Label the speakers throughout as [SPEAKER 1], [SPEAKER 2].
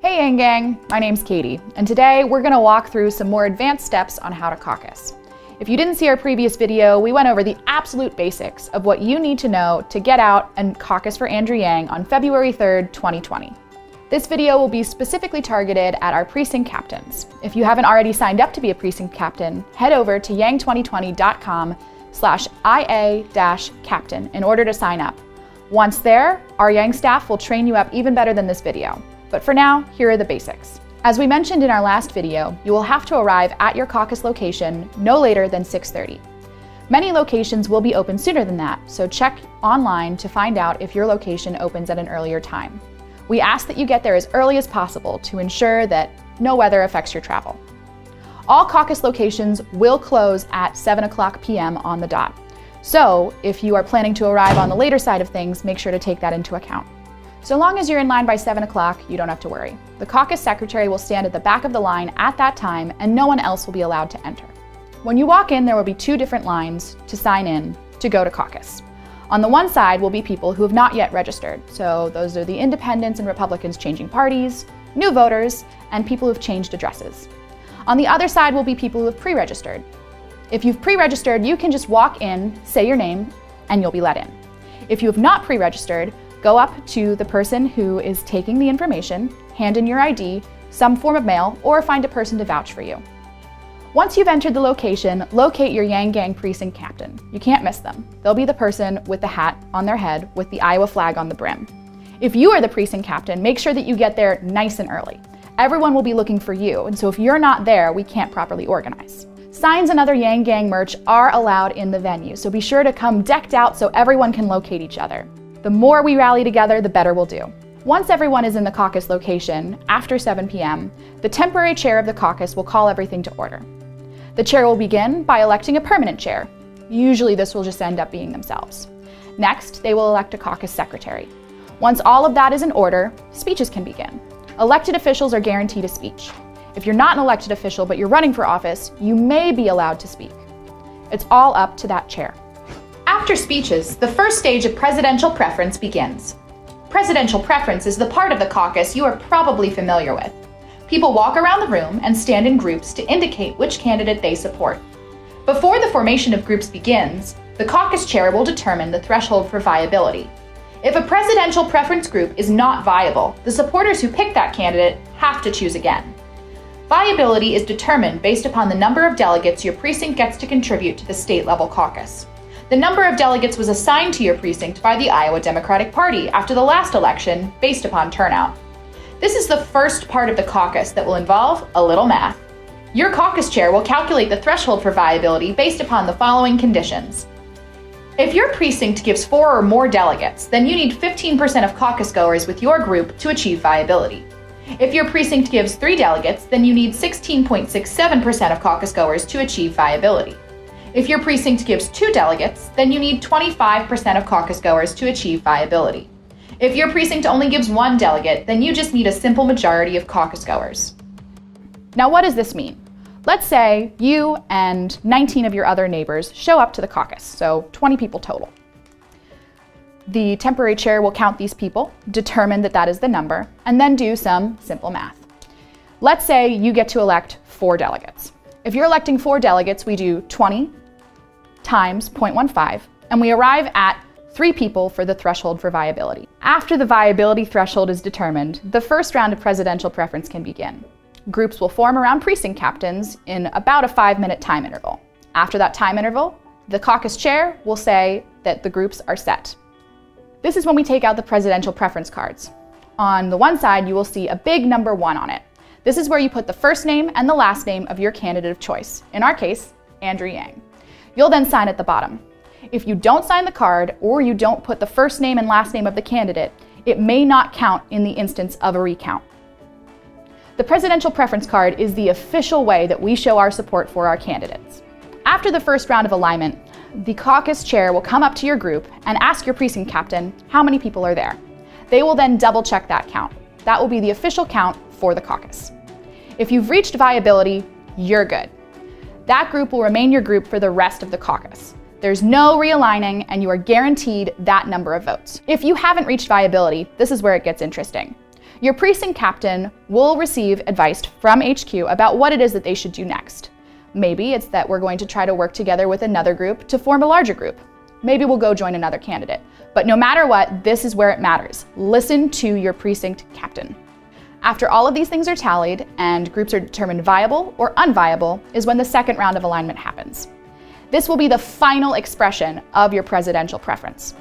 [SPEAKER 1] Hey YangGang, my name's Katie, and today we're going to walk through some more advanced steps on how to caucus. If you didn't see our previous video, we went over the absolute basics of what you need to know to get out and caucus for Andrew Yang on February 3rd, 2020. This video will be specifically targeted at our precinct captains. If you haven't already signed up to be a precinct captain, head over to yang2020.com/ia-captain in order to sign up. Once there, our Yang staff will train you up even better than this video. But for now, here are the basics. As we mentioned in our last video, you will have to arrive at your caucus location no later than 6:30. Many locations will be open sooner than that, so check online to find out if your location opens at an earlier time. We ask that you get there as early as possible to ensure that no weather affects your travel. All caucus locations will close at 7:00 p.m. on the dot. So if you are planning to arrive on the later side of things, make sure to take that into account. So long as you're in line by 7 o'clock, you don't have to worry. The caucus secretary will stand at the back of the line at that time and no one else will be allowed to enter. When you walk in, there will be two different lines to sign in to go to caucus. On the one side will be people who have not yet registered. So those are the independents and Republicans changing parties, new voters, and people who've changed addresses. On the other side will be people who have pre-registered. If you've pre-registered, you can just walk in, say your name, and you'll be let in. If you have not pre-registered, go up to the person who is taking the information, hand in your ID, some form of mail, or find a person to vouch for you. Once you've entered the location, locate your YangGang precinct captain. You can't miss them. They'll be the person with the hat on their head with the Iowa flag on the brim. If you are the precinct captain, make sure that you get there nice and early. Everyone will be looking for you, and so if you're not there, we can't properly organize. Signs and other YangGang merch are allowed in the venue, so be sure to come decked out so everyone can locate each other. The more we rally together, the better we'll do. Once everyone is in the caucus location, after 7 p.m., the temporary chair of the caucus will call everything to order. The chair will begin by electing a permanent chair. Usually this will just end up being themselves. Next, they will elect a caucus secretary. Once all of that is in order, speeches can begin. Elected officials are guaranteed a speech. If you're not an elected official but you're running for office, you may be allowed to speak. It's all up to that chair. After speeches, the first stage of presidential preference begins. Presidential preference is the part of the caucus you are probably familiar with. People walk around the room and stand in groups to indicate which candidate they support. Before the formation of groups begins, the caucus chair will determine the threshold for viability. If a presidential preference group is not viable, the supporters who pick that candidate have to choose again. Viability is determined based upon the number of delegates your precinct gets to contribute to the state-level caucus. The number of delegates was assigned to your precinct by the Iowa Democratic Party after the last election based upon turnout. This is the first part of the caucus that will involve a little math. Your caucus chair will calculate the threshold for viability based upon the following conditions. If your precinct gives 4 or more delegates, then you need 15% of caucus goers with your group to achieve viability. If your precinct gives 3 delegates, then you need 16.67% of caucus goers to achieve viability. If your precinct gives 2 delegates, then you need 25% of caucus goers to achieve viability. If your precinct only gives 1 delegate, then you just need a simple majority of caucus goers. Now what does this mean? Let's say you and 19 of your other neighbors show up to the caucus, so 20 people total. The temporary chair will count these people, determine that that is the number, and then do some simple math. Let's say you get to elect 4 delegates. If you're electing 4 delegates, we do 20 times 0.15, and we arrive at 3 people for the threshold for viability. After the viability threshold is determined, the first round of presidential preference can begin. Groups will form around precinct captains in about a 5-minute time interval. After that time interval, the caucus chair will say that the groups are set. This is when we take out the presidential preference cards. On the one side, you will see a big number 1 on it. This is where you put the first name and the last name of your candidate of choice. In our case, Andrew Yang. You'll then sign at the bottom. If you don't sign the card or you don't put the first name and last name of the candidate, it may not count in the instance of a recount. The presidential preference card is the official way that we show our support for our candidates. After the first round of alignment, the caucus chair will come up to your group and ask your precinct captain how many people are there. They will then double check that count. That will be the official count for the caucus. If you've reached viability, you're good. That group will remain your group for the rest of the caucus. There's no realigning and you are guaranteed that number of votes. If you haven't reached viability, this is where it gets interesting. Your precinct captain will receive advice from HQ about what it is that they should do next. Maybe it's that we're going to try to work together with another group to form a larger group. Maybe we'll go join another candidate. But no matter what, this is where it matters. Listen to your precinct captain. After all of these things are tallied and groups are determined viable or unviable is when the second round of alignment happens. This will be the final expression of your presidential preference.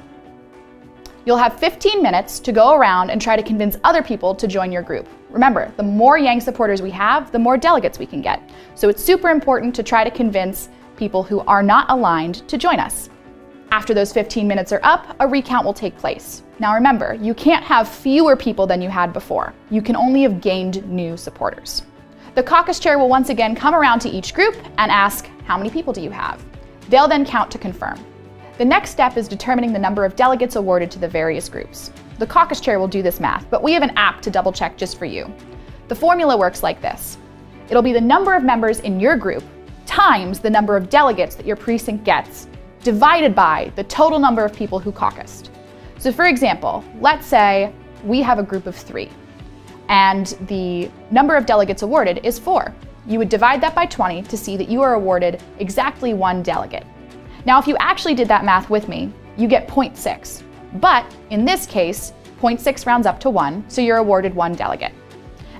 [SPEAKER 1] You'll have 15 minutes to go around and try to convince other people to join your group. Remember, the more Yang supporters we have, the more delegates we can get. So it's super important to try to convince people who are not aligned to join us. After those 15 minutes are up, a recount will take place. Now remember, you can't have fewer people than you had before. You can only have gained new supporters. The caucus chair will once again come around to each group and ask, how many people do you have? They'll then count to confirm. The next step is determining the number of delegates awarded to the various groups. The caucus chair will do this math, but we have an app to double check just for you. The formula works like this. It'll be the number of members in your group times the number of delegates that your precinct gets, divided by the total number of people who caucused. So for example, let's say we have a group of 3, and the number of delegates awarded is 4. You would divide that by 20 to see that you are awarded exactly 1 delegate. Now, if you actually did that math with me, you get 0.6. But in this case, 0.6 rounds up to 1, so you're awarded 1 delegate.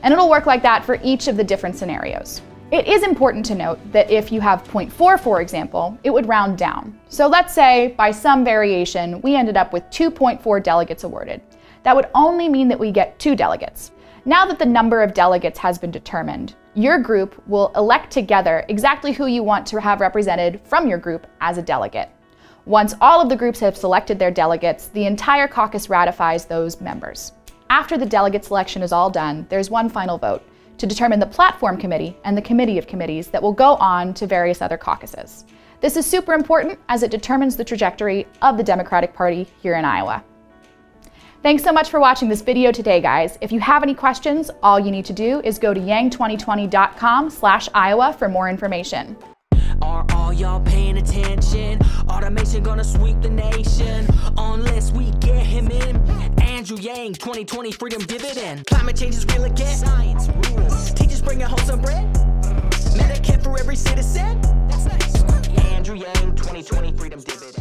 [SPEAKER 1] And it'll work like that for each of the different scenarios. It is important to note that if you have 0.4, for example, it would round down. So let's say, by some variation, we ended up with 2.4 delegates awarded. That would only mean that we get 2 delegates. Now that the number of delegates has been determined, your group will elect together exactly who you want to have represented from your group as a delegate. Once all of the groups have selected their delegates, the entire caucus ratifies those members. After the delegate selection is all done, there's one final vote to determine the platform committee and the committee of committees that will go on to various other caucuses. This is super important as it determines the trajectory of the Democratic Party here in Iowa. Thanks so much for watching this video today, guys. If you have any questions, all you need to do is go to yang2020.com/Iowa for more information.
[SPEAKER 2] Are all y'all paying attention? Automation gonna sweep the nation unless we get him in. Andrew Yang, 2020 freedom dividend. Climate change is real again. Science rules. Teachers bringing home some bread. Medicare for every citizen. That's nice. Andrew Yang, 2020 freedom dividend.